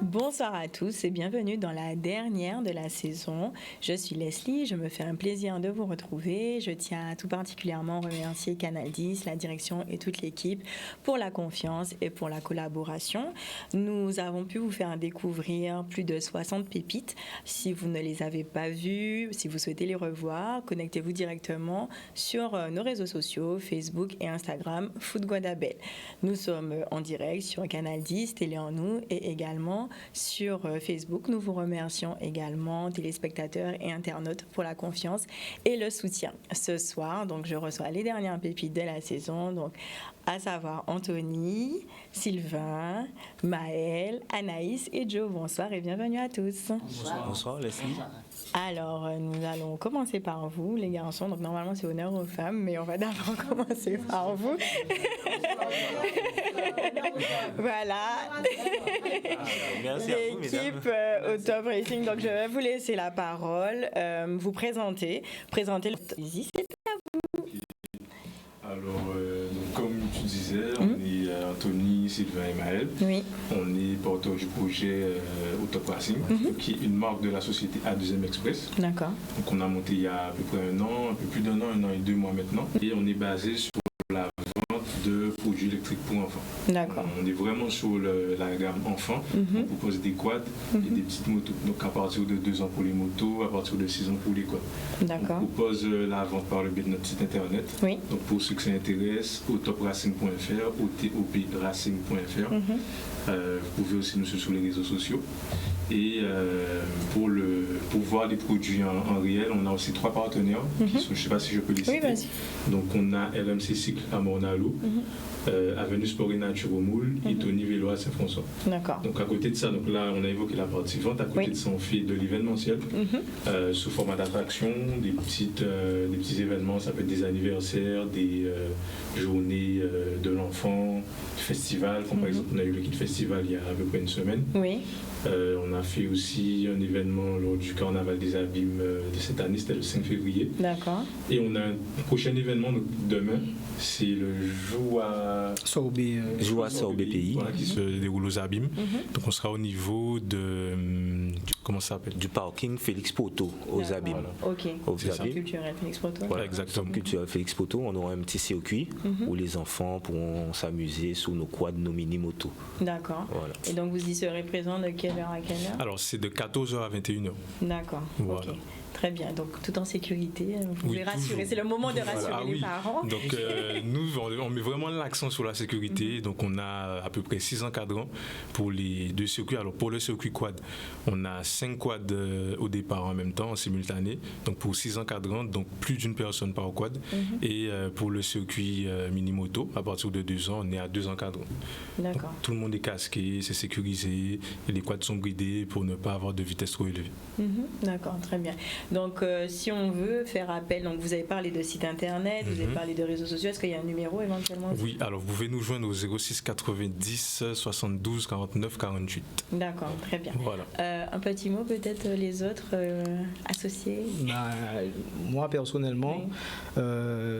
Bonsoir à tous et bienvenue dans la dernière de la saison. Je suis Leslie, je me fais un plaisir de vous retrouver. Je tiens à tout particulièrement remercier Canal 10, la direction et toute l'équipe pour la confiance et pour la collaboration. Nous avons pu vous faire découvrir plus de 60 pépites. Si vous ne les avez pas vues, si vous souhaitez les revoir, connectez-vous directement sur nos réseaux sociaux, Facebook et Instagram, Food Guadabel. Nous sommes en direct sur Canal 10, Télé en nous et également sur Facebook. Nous vous remercions également, téléspectateurs et internautes, pour la confiance et le soutien. Ce soir, donc, je reçois les dernières pépites de la saison, donc, à savoir Anthony, Sylvain, Maël, Anaïs et Joe. Bonsoir et bienvenue à tous. Bonsoir. Bonsoir Leslie. Alors, nous allons commencer par vous, les garçons. Donc, normalement, c'est honneur aux femmes, mais on va d'abord commencer par vous. Voilà. Merci à vous, l'équipe au Top Racing. Donc, je vais vous laisser la parole, vous présenter le... C'est à vous. Alors, donc, comme tu disais, on est Anthony, Sylvain et Maël. Oui. On est porteur du projet au Top Racing, qui est une marque de la société A2M Express. D'accord. Donc, on a monté il y a à peu près un peu plus d'un an et 2 mois maintenant. Et on est basé sur la vente de produits électriques pour enfants. D'accord. On est vraiment sur la gamme enfant. On propose des quads et des petites motos. Donc à partir de 2 ans pour les motos, à partir de 6 ans pour les quads. D'accord. On propose la vente par le biais de notre site internet. Oui. Donc pour ceux qui s'intéressent, au topracing.fr, au topracing.fr. Vous pouvez aussi nous suivre sur les réseaux sociaux. Et pour voir les produits en réel, on a aussi 3 partenaires qui sont, je ne sais pas si je peux les citer. Oui, vas-y. Donc on a RMC Cycle à Mornalo, Avenue Sport et Nature au Moule et Tony Vélo à Saint-François. D'accord. Donc à côté de ça, donc là on a évoqué la partie vente, à côté de ça on fait de l'événementiel sous format d'attraction, des petits événements, ça peut être des anniversaires, des journées de l'enfant, festivals, comme par exemple on a eu le Kid Festival il y a à peu près une semaine. Oui. On a fait aussi un événement lors du Carnaval des Abîmes de cette année, c'était le 5 février. D'accord. Et on a un prochain événement donc, demain, c'est le Joua Sorbet pays, voilà, qui se déroule aux Abîmes. Donc on sera au niveau comment ça s'appelle, du parking Félix Poto aux Abîmes. Voilà. Ok. Aux Abîmes. Culturel Félix Poto. Voilà, exactement. Culturel Félix Poto, on aura un petit circuit où les enfants pourront s'amuser sous nos quads, nos mini-motos. D'accord. Voilà. Et donc vous y serez présent de quelle heure à quelle heure? Alors c'est de 14h à 21h. D'accord. Voilà. Okay. Très bien, donc tout en sécurité, vous pouvez rassurer, c'est le moment de rassurer les parents. Donc nous, on met vraiment l'accent sur la sécurité, donc on a à peu près 6 encadrants pour les 2 circuits. Alors pour le circuit quad, on a 5 quads au départ en même temps, en simultané, donc pour 6 encadrants, donc plus d'une personne par quad. Et pour le circuit mini-moto, à partir de 2 ans, on est à 2 encadrants. D'accord. Donc, tout le monde est casqué, c'est sécurisé, et les quads sont bridés pour ne pas avoir de vitesse trop élevée. D'accord, très bien. Donc, si on veut faire appel, donc vous avez parlé de site internet, vous avez parlé de réseaux sociaux, est-ce qu'il y a un numéro éventuellement? Oui, alors vous pouvez nous joindre au 06 90 72 49 48. D'accord, très bien. Voilà. Un petit mot peut-être les autres associés? Moi personnellement,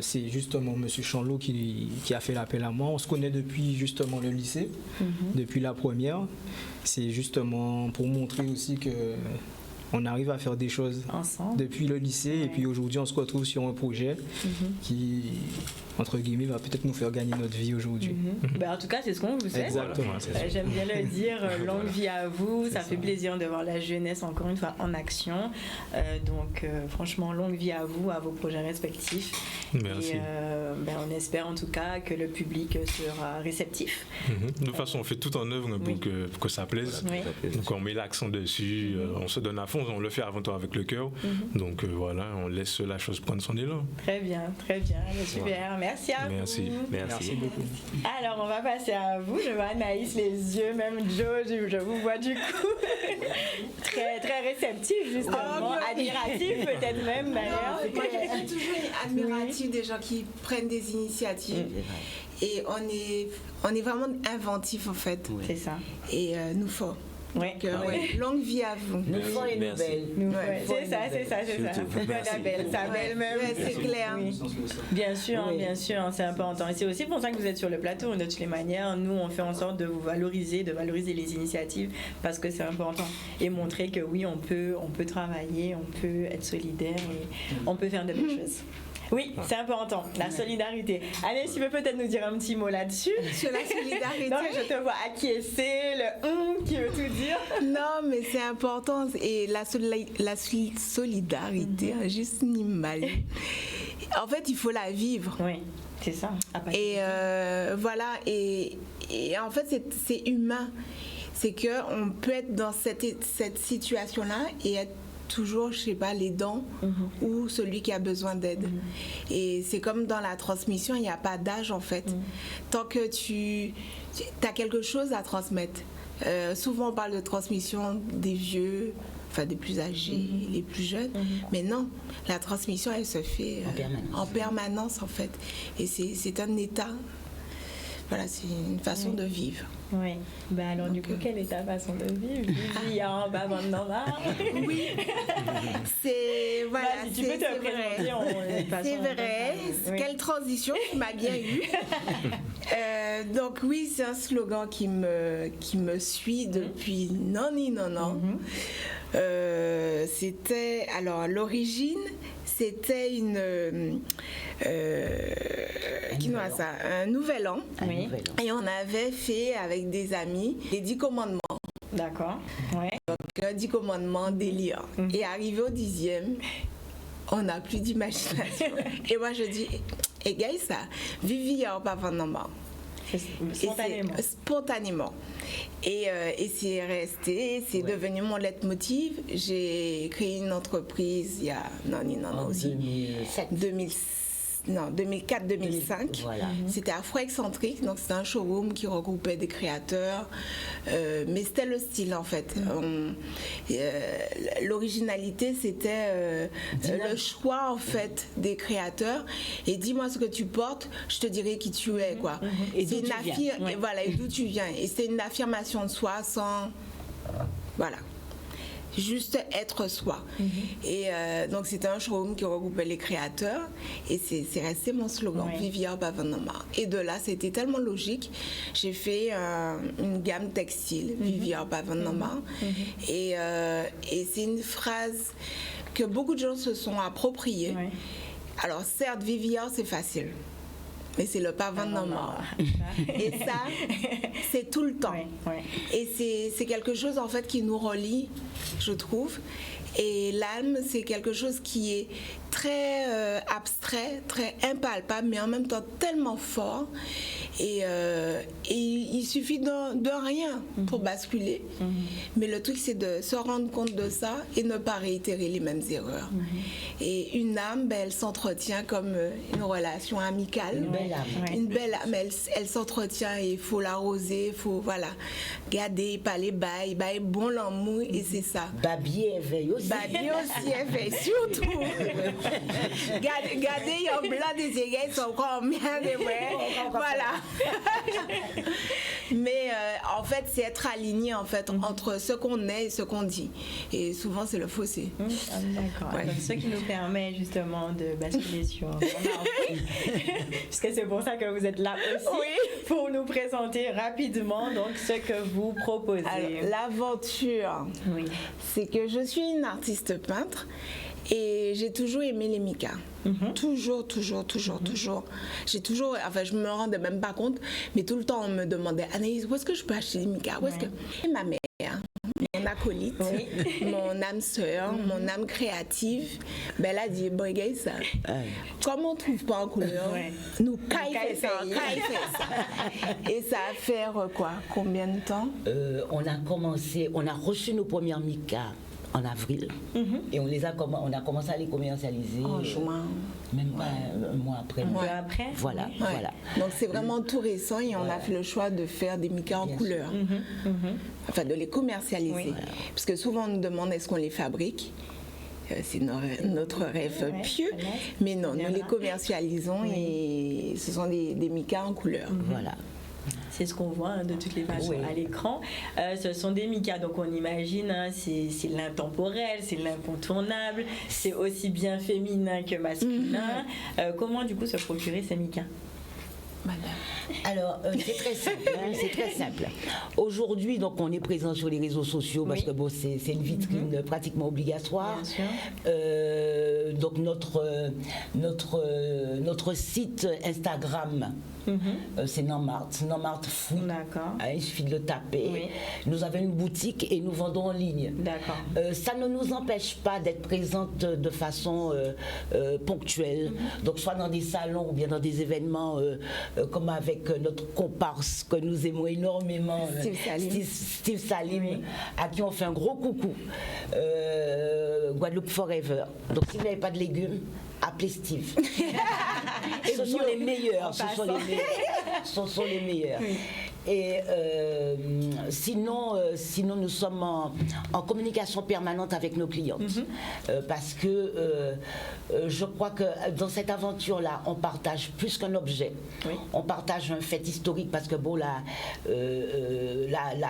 c'est justement M. Chanlot qui a fait l'appel à moi. On se connaît depuis justement le lycée, depuis la première. C'est justement pour montrer aussi que on arrive à faire des choses ensemble depuis le lycée et puis aujourd'hui on se retrouve sur un projet qui, entre guillemets, va peut-être nous faire gagner notre vie aujourd'hui. En tout cas, c'est ce qu'on vous souhaite. Exactement. J'aime bien le dire, longue vie à vous. Ça fait plaisir de voir la jeunesse encore une fois en action. Donc franchement, longue vie à vous, à vos projets respectifs. Merci. Et on espère en tout cas que le public sera réceptif. De toute façon, on fait tout en œuvre pour que ça plaise. Oui. Donc on met l'accent dessus, on se donne à fond, on le fait avant tout avec le cœur. Donc voilà, on laisse la chose prendre son élan. Très bien, super. Merci Merci à Merci. vous. Merci beaucoup. Alors, on va passer à vous. Je vois Anaïs les yeux, même Joe, je vous vois du coup très, très réceptif, justement, admiratif peut-être même d'ailleurs. Moi, je suis toujours admirative des gens qui prennent des initiatives. Et on est vraiment inventifs en fait. C'est ça. Et nous faut. Ouais. Donc, longue vie à vous. Nous faut une Merci. nouvelle. C'est ça. Surtout. Merci. La belle, sa belle même. Ouais, c'est clair. Oui. Bien sûr, Oui. bien sûr, c'est important. Et c'est aussi pour ça que vous êtes sur le plateau. De toutes les manières, nous, on fait en sorte de vous valoriser, de valoriser les initiatives parce que c'est important. Et montrer que oui, on peut travailler, on peut être solidaire et on peut faire de belles choses. Oui, c'est important, la solidarité. Allez, tu peux peut-être nous dire un petit mot là-dessus? Sur la solidarité. Non, mais je te vois acquiescer, le qui veut tout dire. Non, mais c'est important. Et la solidarité, juste ni mal. En fait, il faut la vivre. Oui, c'est ça. Et voilà. Et en fait, c'est humain. C'est qu'on peut être dans cette situation-là et être toujours, je sais pas, l'aidant ou celui qui a besoin d'aide. Et c'est comme dans la transmission, il n'y a pas d'âge en fait. Tant que tu as quelque chose à transmettre. Souvent on parle de transmission des vieux, enfin des plus âgés, les plus jeunes. Mais non, la transmission elle se fait en permanence en fait. Et c'est un état. Voilà, c'est une façon de vivre. Oui. Ben alors, du coup, quelle est ta façon de vivre? Maintenant, oui. C'est voilà, vas-y, tu peux te présenter. C'est vrai. Oui. Quelle transition, tu m'as bien eu. Donc oui, c'est un slogan qui me suit depuis non. C'était alors à l'origine, c'était un nouvel an. Oui. Et on avait fait avec des amis les 10 commandements. D'accord. Ouais. Donc 10 commandements délire. Et arrivé au 10e, on n'a plus d'imagination. Et moi je dis, gars, ça, vivi pas vraiment. Spontanément. Et c'est resté, c'est devenu mon leitmotiv. J'ai créé une entreprise il y a aussi 2004-2005. Voilà. C'était Afro-Excentrique, donc c'était un showroom qui regroupait des créateurs, mais c'était le style en fait. L'originalité c'était le choix en fait des créateurs. Et dis-moi ce que tu portes, je te dirai qui tu es quoi. Et d'où tu viens. Et voilà, et d'où tu viens. Et c'est une affirmation de soi sans voilà. Juste être soi. Et donc c'était un showroom qui regroupait les créateurs et c'est resté mon slogan, Vivia Bavanama. Et de là c'était tellement logique, j'ai fait une gamme textile, Vivia Bavanama. Et c'est une phrase que beaucoup de gens se sont appropriés. Alors certes, Vivia c'est facile. Mais c'est le Bavanama. Et ça, c'est tout le temps. Et c'est quelque chose en fait qui nous relie, je trouve. Et l'âme, c'est quelque chose qui est très abstrait, très impalpable, mais en même temps tellement fort. Et il suffit de rien pour basculer. Mais le truc, c'est de se rendre compte de ça et ne pas réitérer les mêmes erreurs. Et une âme, elle s'entretient comme une relation amicale. Une belle âme. Une belle âme, elle s'entretient et il faut l'arroser, il faut garder, parler, bail, bon l'amour, et c'est ça. Babi éveille aussi. Babi aussi éveille, surtout. Garder un blanc des oreilles, c'est encore bien de vrai. Voilà. Mais en fait, c'est être aligné en fait entre ce qu'on est et ce qu'on dit. Et souvent, c'est le fossé. D'accord. Donc, ce qui nous permet justement de basculer sur puisque c'est pour ça que vous êtes là aussi, pour nous présenter rapidement donc ce que vous proposez. Alors, l'aventure, c'est que je suis une artiste peintre. Et j'ai toujours aimé les micas. Toujours. J'ai toujours, enfin, je me rendais même pas compte, mais tout le temps, on me demandait, Anaïs, où est-ce que je peux acheter des micas? Et ma mère, mon acolyte, mon âme sœur, mon âme créative, ben, elle a dit, bon, regarde ça. Comme on ne trouve pas en couleur, nous, quand il fait ça. Et ça a fait quoi? Combien de temps? On a reçu nos premières micas en avril et on a commencé à les commercialiser En juin. même pas un mois après. Un peu après. Voilà, Ouais. voilà. Donc c'est vraiment tout récent et on a fait le choix de faire des micas en Bien couleur. Enfin, de les commercialiser. Oui. Parce que souvent on nous demande est-ce qu'on les fabrique. C'est notre rêve Ouais, pieux. voilà. Mais non, nous Viendra. les commercialisons et ce sont des micas en couleur. Voilà. C'est ce qu'on voit de toutes les façons Oui. à l'écran. Ce sont des micas, donc on imagine, c'est l'intemporel, c'est l'incontournable, c'est aussi bien féminin que masculin. Comment du coup se procurer ces micas? Alors, c'est très simple. C'est très simple. Aujourd'hui, donc, on est présent sur les réseaux sociaux parce Oui. que bon, c'est une vitrine pratiquement obligatoire. Bien sûr. Donc, notre site Instagram, c'est Namart Food. D'accord. Il suffit de le taper. Oui. Nous avons une boutique et nous vendons en ligne. D'accord. Ça ne nous empêche pas d'être présente de façon ponctuelle, donc soit dans des salons ou bien dans des événements comme avec notre comparse que nous aimons énormément, Steve Salim. Steve Salim, à qui on fait un gros coucou, Guadeloupe Forever. Donc si vous n'avez pas de légumes, appelez Steve. Ce sont les meilleurs, ce sont les meilleurs. Et sinon, nous sommes en communication permanente avec nos clientes. Parce que je crois que dans cette aventure-là, on partage plus qu'un objet. Oui. On partage un fait historique parce que bon, la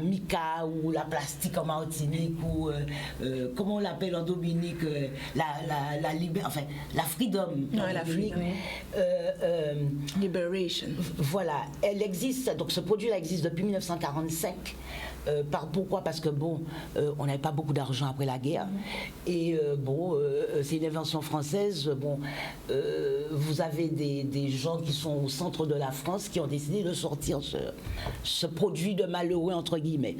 mica ou la plastique en Martinique ou comment on l'appelle en Dominique, enfin, la freedom en Ouais, la Dominique. Liberation. Voilà, elle existe, donc ce produit-là existe depuis 1945. Pourquoi? Parce que bon, on n'avait pas beaucoup d'argent après la guerre. Et c'est une invention française. Bon, vous avez des gens qui sont au centre de la France qui ont décidé de sortir ce produit de malheureux, entre guillemets.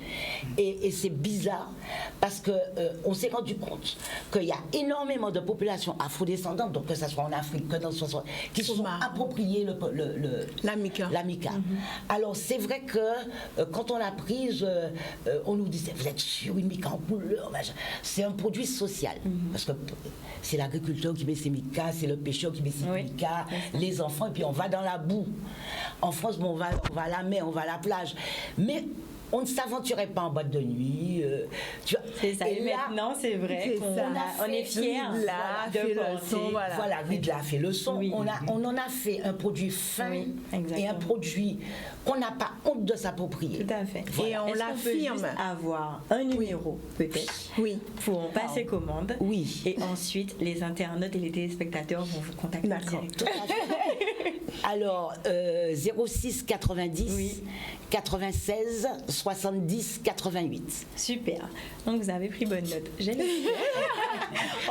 Et c'est bizarre parce qu'on s'est rendu compte qu'il y a énormément de populations afrodescendantes, donc que ce soit en Afrique, que dans ce soit, qui se sont appropriées La mica. la mica. Alors c'est vrai que quand on l'a prise, on nous disait vous êtes sûr une mica en couleur, machin. C'est un produit social parce que c'est l'agriculteur qui met ses micas, c'est le pêcheur qui met ses micas, les enfants, et puis on va dans la boue. En France, bon, on va à la mer, on va à la plage, mais on ne s'aventurait pas en boîte de nuit. Tu vois. C'est ça. Et là, maintenant, c'est vrai c'est qu'on ça. on est fiers Là, de fait le penser. son, voilà. Voilà, Ridla a fait le son. Oui. On en a fait un produit fin Oui, et un exactement. produit qu'on n'a pas honte de s'approprier. Tout à fait. Et on Est-ce qu'on peut l'affirme. juste avoir un numéro, peut-être, Oui. pour en passer commande. Oui. Et ensuite, les internautes et les téléspectateurs vont vous contacter D'accord. directement. Alors, 06 90 Oui. 96 70 88. Super. Donc, vous avez pris bonne note. Je l'espère.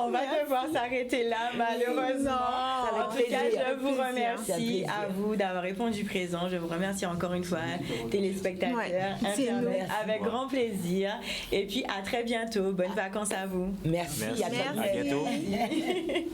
On va devoir s'arrêter là, malheureusement. Avec En tout cas, plaisir. je vous C'est un remercie plaisir. à vous d'avoir répondu présent. Je vous remercie encore une fois, téléspectateurs, Ouais, c'est internautes, nous. avec grand plaisir. Et puis, à très bientôt. Bonnes vacances à vous. Merci. Merci. À bientôt. À bientôt. Merci.